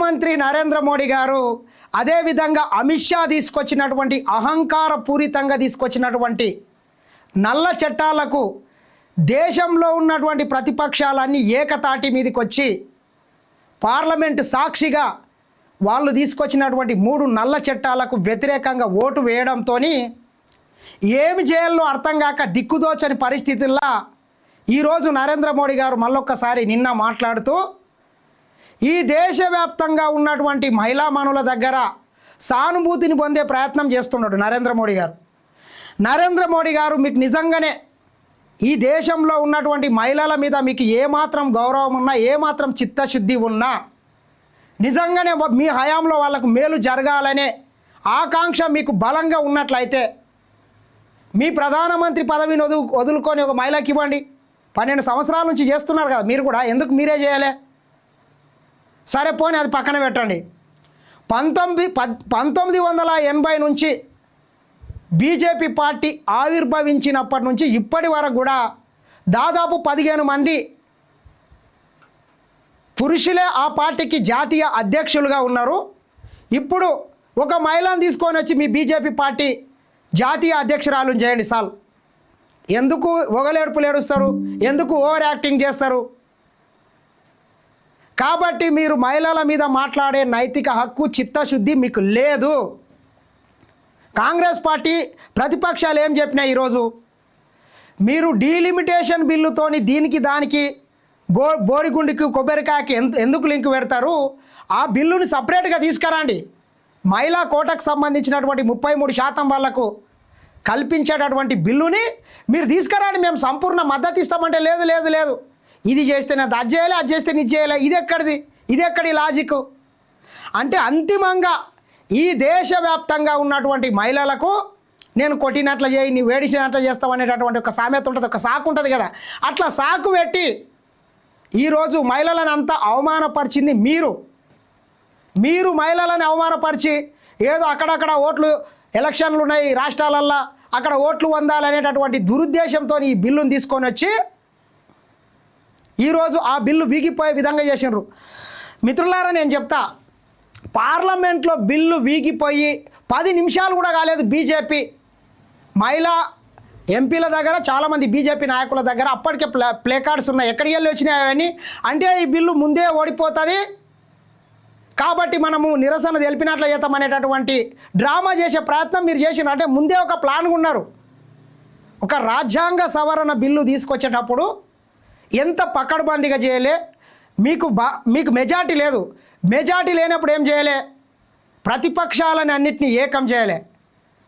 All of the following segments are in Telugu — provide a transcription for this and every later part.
ప్రధానమంత్రి నరేంద్ర మోడీ గారు అదేవిధంగా అమిత్ షా తీసుకొచ్చినటువంటి అహంకారపూరితంగా తీసుకొచ్చినటువంటి నల్ల చట్టాలకు దేశంలో ఉన్నటువంటి ప్రతిపక్షాలన్నీ ఏకతాటి మీదకి వచ్చి పార్లమెంటు సాక్షిగా వాళ్ళు తీసుకొచ్చినటువంటి 3 నల్ల చట్టాలకు వ్యతిరేకంగా ఓటు వేయడంతో ఏమి చేయాలో అర్థం కాక దిక్కుదోచని పరిస్థితుల్లో ఈరోజు నరేంద్ర మోడీ గారు మళ్ళొక్కసారి నిన్న మాట్లాడుతూ ఈ దేశవ్యాప్తంగా ఉన్నటువంటి మహిళా మనుల దగ్గర సానుభూతిని పొందే ప్రయత్నం చేస్తున్నాడు నరేంద్ర మోడీ గారు. నరేంద్ర మోడీ గారు మీకు నిజంగానే ఈ దేశంలో ఉన్నటువంటి మహిళల మీద మీకు ఏమాత్రం గౌరవం ఉన్నా, ఏమాత్రం చిత్తశుద్ధి ఉన్నా, నిజంగానే మీ హయాంలో వాళ్ళకు మేలు జరగాలనే ఆకాంక్ష మీకు బలంగా ఉన్నట్లయితే మీ ప్రధానమంత్రి పదవిని వదులుకొని ఒక మహిళకి ఇవ్వండి. 12 సంవత్సరాల నుంచి చేస్తున్నారు కదా మీరు కూడా, ఎందుకు మీరే చేయాలి? సరే పోనీ అది పక్కన పెట్టండి. 1980 నుంచి బీజేపీ పార్టీ ఆవిర్భవించినప్పటి నుంచి ఇప్పటి వరకు కూడా దాదాపు 15 మంది పురుషులే ఆ పార్టీకి జాతీయ అధ్యక్షులుగా ఉన్నారు. ఇప్పుడు ఒక మహిళను తీసుకొని వచ్చి మీ బీజేపీ పార్టీ జాతీయ అధ్యక్షురాలను చేయండి సాల్. ఎందుకు ఒగలేడుపులు ఏడుస్తారు? ఎందుకు ఓవర్ యాక్టింగ్ చేస్తారు? కాబట్టి మీరు మహిళల మీద మాట్లాడే నైతిక హక్కు, చిత్తశుద్ధి మీకు లేదు. కాంగ్రెస్ పార్టీ ప్రతిపక్షాలు ఏం చెప్పినాయి ఈరోజు? మీరు డీలిమిటేషన్ బిల్లుతోని దీనికి దానికి బోడిగుండికి కొబ్బరికాయకి ఎందుకు లింక్ పెడతారు? ఆ బిల్లుని సపరేట్గా తీసుకురండి. మహిళా కోటకు సంబంధించినటువంటి 33% వాళ్లకు కల్పించేటటువంటి బిల్లుని మీరు తీసుకురండి. మేము సంపూర్ణ మద్దతు ఇస్తామంటే లేదు లేదు లేదు, ఇది చేస్తేనే అది చేయాలి, అది చేస్తే ఇది చేయాలి. ఇది ఎక్కడి లాజిక్? అంటే అంతిమంగా ఈ దేశవ్యాప్తంగా ఉన్నటువంటి మహిళలకు నేను కొట్టినట్లు చేయి, నీ వేడిసినట్లు చేస్తామనేటటువంటి ఒక సామెత ఉంటుంది, ఒక సాకు ఉంటుంది కదా, అట్లా సాకు పెట్టి ఈరోజు మహిళలను అంతా అవమానపరిచింది మీరు మహిళలను అవమానపరిచి ఏదో అక్కడక్కడ ఓట్లు ఎలక్షన్లు ఉన్నాయి రాష్ట్రాలల్లో, అక్కడ ఓట్లు పొందాలనేటటువంటి దురుద్దేశంతో ఈ బిల్లును తీసుకొని వచ్చి ఈరోజు ఆ బిల్లు వీగిపోయే విధంగా చేసినారు. మిత్రులారా, నేను చెప్తా, పార్లమెంట్లో బిల్లు వీగిపోయి 10 నిమిషాలు కూడా కాలేదు. బీజేపీ మహిళా ఎంపీల దగ్గర, చాలామంది బీజేపీ నాయకుల దగ్గర అప్పటికే ప్లే కార్డ్స్ ఉన్నాయి. ఎక్కడికి వెళ్ళి వచ్చినాయి అవన్నీ? అంటే ఈ బిల్లు ముందే ఓడిపోతుంది కాబట్టి మనము నిరసన తెలిపినట్లు చేస్తామనేటటువంటి డ్రామా చేసే ప్రయత్నం మీరు చేసిన. అంటే ముందే ఒక ప్లాన్గా ఉన్నారు. ఒక రాజ్యాంగ సవరణ బిల్లు తీసుకొచ్చేటప్పుడు ఎంత పకడ్బందీగా చేయలే. మీకు మెజార్టీ లేదు. మెజార్టీ లేనప్పుడు ఏం చేయలే? ప్రతిపక్షాలని అన్నిటినీ ఏకం చేయలే.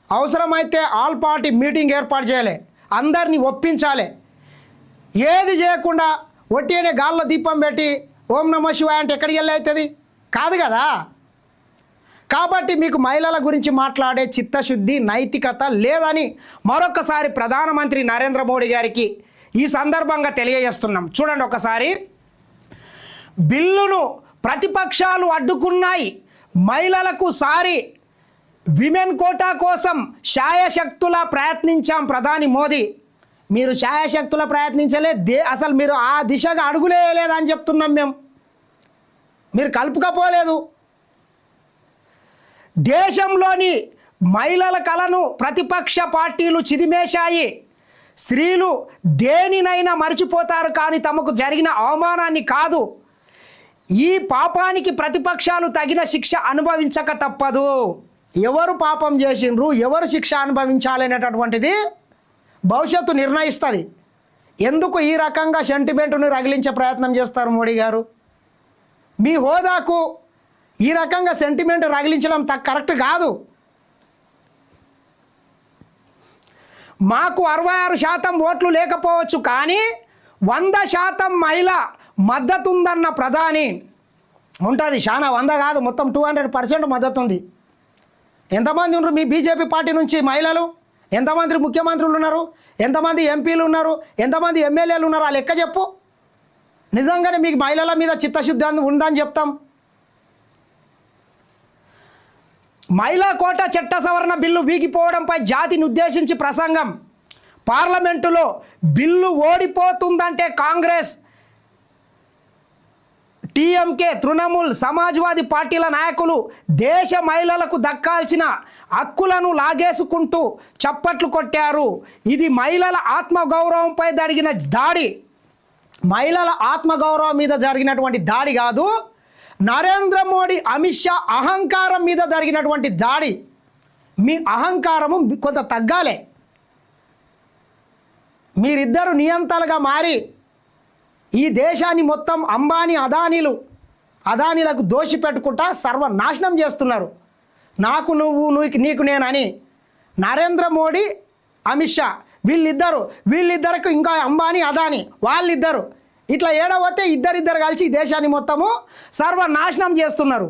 అవసరమైతే ఆల్ పార్టీ మీటింగ్ ఏర్పాటు చేయలే, అందరినీ ఒప్పించాలి. ఏది చేయకుండా ఒట్టినే గాల్లో దీపం పెట్టి ఓం నమః శివాయ అంటే ఎక్కడికి వెళ్ళి అవుతుంది? కాదు కదా. కాబట్టి మీకు మహిళల గురించి మాట్లాడే చిత్తశుద్ధి, నైతికత లేదని మరొకసారి ప్రధానమంత్రి నరేంద్ర మోడీ గారికి ఈ సందర్భంగా తెలియజేస్తున్నాం. చూడండి ఒకసారి, బిల్లును ప్రతిపక్షాలు అడ్డుకున్నాయి, మహిళలకు సారి విమెన్ కోటా కోసం శాయశక్తులా ప్రయత్నించాం ప్రధాని మోదీ. మీరు శాయశక్తులా ప్రయత్నించలే, అసలు మీరు ఆ దిశగా అడుగులేయలేదని చెప్తున్నాం మేము. మీరు కలుపుకపోలేదు. దేశంలోని మహిళల కళను ప్రతిపక్ష పార్టీలు చిదిమేశాయి. స్త్రీలు దేనినైనా మర్చిపోతారు కానీ తమకు జరిగిన అవమానాన్ని కాదు. ఈ పాపానికి ప్రతిపక్షాలు తగిన శిక్ష అనుభవించక తప్పదు. ఎవరు పాపం చేసిండ్రు, ఎవరు శిక్ష అనుభవించాలనేటటువంటిది భవిష్యత్తు నిర్ణయిస్తుంది. ఎందుకు ఈ రకంగా సెంటిమెంటును రగిలించే ప్రయత్నం చేస్తారు మోడీ గారు? మీ హోదాకు ఈ రకంగా సెంటిమెంట్ రగిలించడం కరెక్ట్ కాదు. మాకు 66% ఓట్లు లేకపోవచ్చు కానీ 100% మహిళ మద్దతు ఉందన్న ప్రధాని ఉంటుంది. చాలా 100 కాదు, మొత్తం 200% మద్దతు ఉంది. ఎంతమంది ఉన్నారు మీ బీజేపీ పార్టీ నుంచి మహిళలు? ఎంతమంది ముఖ్యమంత్రులు ఉన్నారు? ఎంతమంది ఎంపీలు ఉన్నారు? ఎంతమంది ఎమ్మెల్యేలు ఉన్నారు? ఆ లెక్క చెప్పు. నిజంగానే మీకు మహిళల మీద చిత్తశుద్ధి ఉందని చెప్తాం. మహిళా కోటా చట్ట సవరణ బిల్లు వీగిపోవడంపై జాతిని ఉద్దేశించి ప్రసంగం. పార్లమెంటులో బిల్లు ఓడిపోతుందంటే కాంగ్రెస్ టీఎంకే, తృణమూల్, సమాజ్వాదీ పార్టీల నాయకులు దేశ మహిళలకు దక్కాల్సిన హక్కులను లాగేసుకుంటూ చప్పట్లు కొట్టారు. ఇది మహిళల ఆత్మగౌరవంపై జరిగిన దాడి. మహిళల ఆత్మగౌరవం మీద జరిగినటువంటి దాడి కాదు, నరేంద్ర మోడీ, అమిత్ షా అహంకారం మీద జరిగినటువంటి దాడి. మీ అహంకారము కొంత తగ్గాలే. మీరిద్దరు నియంతలుగా మారి ఈ దేశాన్ని మొత్తం అంబానీ, అదానీలకు దోషి పెట్టుకుంటా సర్వనాశనం చేస్తున్నారు. నాకు నువ్వు, నీకు నేనని నరేంద్ర మోడీ, అమిత్ షా వీళ్ళిద్దరికి ఇంకా అంబానీ, అదానీ వాళ్ళిద్దరు ఇట్లా ఏడవతే ఇద్దరిద్దరు కలిసి ఈ దేశాన్ని మొత్తము సర్వనాశనం చేస్తున్నారు.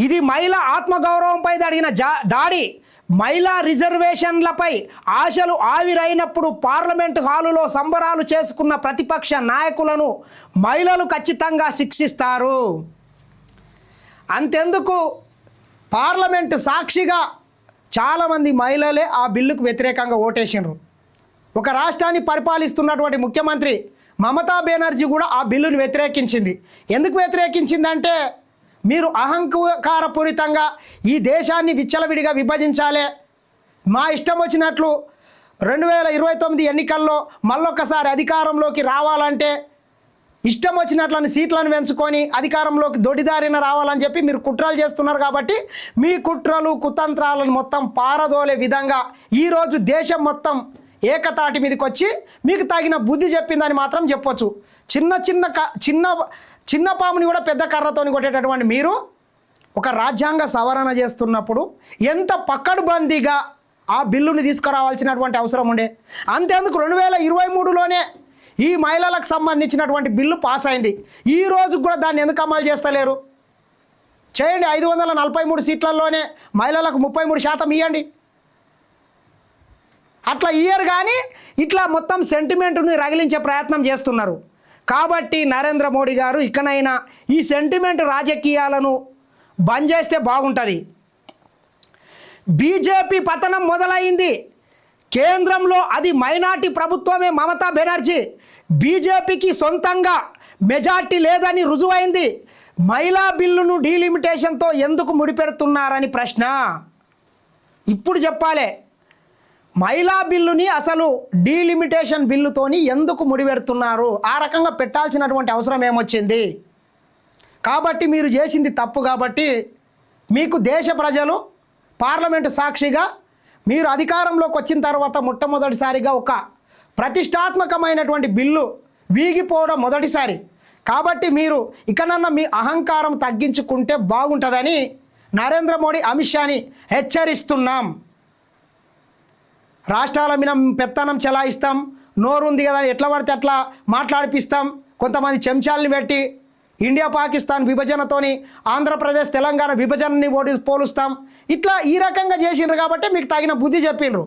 ఇది మహిళా ఆత్మగౌరవంపై జరిగిన దాడి. మహిళా రిజర్వేషన్లపై ఆశలు ఆవిరైనప్పుడు పార్లమెంటు హాలులో సంబరాలు చేసుకున్న ప్రతిపక్ష నాయకులను మహిళలు ఖచ్చితంగా శిక్షిస్తారు. అంతెందుకు, పార్లమెంటు సాక్షిగా చాలామంది మహిళలే ఆ బిల్లుకు వ్యతిరేకంగా ఓటేసినారు. ఒక రాష్ట్రాన్ని పరిపాలిస్తున్నటువంటి ముఖ్యమంత్రి మమతా బెనర్జీ కూడా ఆ బిల్లును వ్యతిరేకించింది. ఎందుకు వ్యతిరేకించిందంటే, మీరు అహంకారపూరితంగా ఈ దేశాన్ని విచ్చలవిడిగా విభజించాలి, మా ఇష్టం వచ్చినట్లు 2029 ఎన్నికల్లో మళ్ళొక్కసారి అధికారంలోకి రావాలంటే ఇష్టం వచ్చినట్లని సీట్లను పెంచుకొని అధికారంలోకి దొడిదారిన రావాలని చెప్పి మీరు కుట్రలు చేస్తున్నారు. కాబట్టి మీ కుట్రలు కుతంత్రాలను మొత్తం పారదోలే విధంగా ఈరోజు దేశం మొత్తం ఏకతాటి మీదకి వచ్చి మీకు తగిన బుద్ధి చెప్పిందని మాత్రం చెప్పొచ్చు. చిన్న పాముని కూడా పెద్ద కర్రతోని కొట్టేటటువంటి మీరు ఒక రాజ్యాంగ సవరణ చేస్తున్నప్పుడు ఎంత పక్కడుబందీగా ఆ బిల్లుని తీసుకురావాల్సినటువంటి అవసరం ఉండే. అంతేందుకు 2023లోనే ఈ మహిళలకు సంబంధించినటువంటి బిల్లు పాస్ అయింది. ఈ రోజు కూడా దాన్ని ఎందుకు అమలు చేస్తలేరు? చేయండి. 543 సీట్లలోనే మహిళలకు 33% ఇవ్వండి. అట్లా ఇయ్యరు, కానీ ఇట్లా మొత్తం సెంటిమెంట్ని రగిలించే ప్రయత్నం చేస్తున్నారు. కాబట్టి నరేంద్ర మోడీ గారు ఇకనైనా ఈ సెంటిమెంట్ రాజకీయాలను బంద్ చేస్తే బాగుంటుంది. బీజేపీ పతనం మొదలైంది. కేంద్రంలో అది మైనార్టీ ప్రభుత్వమే. మమతా బెనర్జీ బీజేపీకి సొంతంగా మెజార్టీ లేదని రుజువైంది. మహిళా బిల్లును డీలిమిటేషన్తో ఎందుకు ముడిపెడుతున్నారని ప్రశ్న ఇప్పుడు చెప్పాలి. మహిళా బిల్లుని అసలు డీలిమిటేషన్ బిల్లుతోని ఎందుకు ముడిపెడుతున్నారు? ఆ రకంగా పెట్టాల్సినటువంటి అవసరం ఏమొచ్చింది? కాబట్టి మీరు చేసింది తప్పు. కాబట్టి మీకు దేశ ప్రజలు పార్లమెంటు సాక్షిగా మీరు అధికారంలోకి వచ్చిన తర్వాత మొట్టమొదటిసారిగా ఒక ప్రతిష్టాత్మకమైనటువంటి బిల్లు వీగిపోవడం మొదటిసారి. కాబట్టి మీరు ఇకనన్నా మీ అహంకారం తగ్గించుకుంటే బాగుంటుందని నరేంద్ర మోడీ, అమిత్ షాని హెచ్చరిస్తున్నాం. రాష్ట్రాల మీద పెత్తనం చెలాయిస్తాం, నోరుంది కదా ఎట్లా పడితే అట్లా మాట్లాడిపిస్తాం, కొంతమంది చెంచాలని పెట్టి ఇండియా పాకిస్తాన్ విభజనతోని ఆంధ్రప్రదేశ్ తెలంగాణ విభజనని పోలుస్తాం. ఇట్లా ఈ రకంగా చేసిండ్రు కాబట్టి మీకు తగిన బుద్ధి చెప్పిండ్రు.